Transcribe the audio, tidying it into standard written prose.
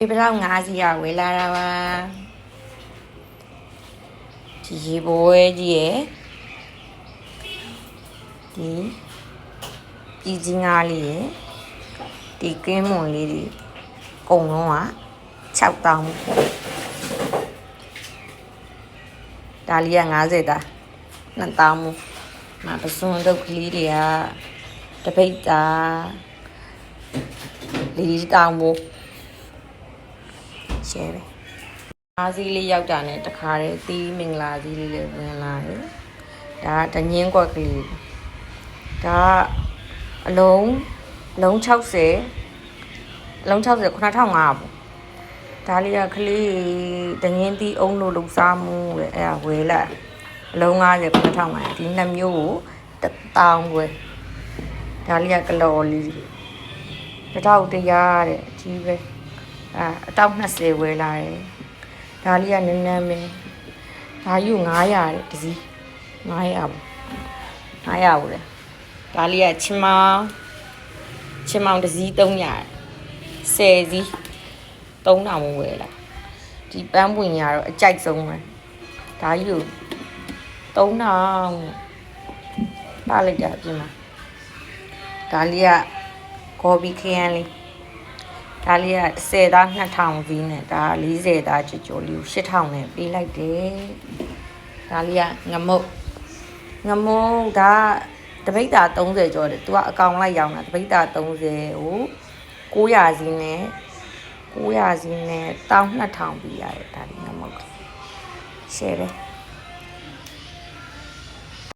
ဒီဘလောက်90ရဝယ်လာတာပါဒီရေပွဲကြီးရယ်ဒီပြည်ကြီးငါးလေးရယ်ဒီကင်းမွန်လေးတွေအကုန်လုံးက6000ဒါလေးက90တာ2000မပစွန်ဒုတ်ကလေးတွေကတပိတ်တာ4000မို့ရှယ်ပဲအားစီးလေးရောက်တာနဲ့တခါတည်းတီးမင်္ဂလာစီးလေးလည်းဝင်လာတယ်ဒါတငင်းကွက်ကလေးဒါအလုံး60အလုံး60 9500ပေါ့ဒါလေးကကလေးတငင်းတီးအုံလို့လုံစားမှုတဲ့အဲ့ဒါဝဲလာအလုံး90 9500ဒီနှစ်မျိုးကို1000ပဲဒါလေးကကလော်လေး1100တဲ့အကြီးပဲအတောက်20ဝယ်လာတယ်ဒါလေးကနည်းနည်းပဲဒါယူ900တဲ့တစည်း900ပေါ့900ဘူးလေဒါလေးကချင်းမောင်တစည်း300 10စည်း3000ဝယ်လာဒီပန်းပွင့်ရတော့အကြိုက်ဆုံးပဲဒါယူ3000ပါလိုက်တာပြင်မှာဒါလေးကကော်ပီခရမ်းလေးဒါလေးက10သား2000စီးနဲ့ဒါ40သားကြော်လေးကို8000နဲ့ပေးလိုက်တယ်ဒါလေးကငမုတ်ဒါတပိတ်တာ30ကျော်တယ်သူကအကောင်လိုက်ရောင်းတာတပိတ်တာ30ကို900စီးနဲ့12000ပေးရတယ်ဒါလေးငမုတ်ရှယ်ပဲ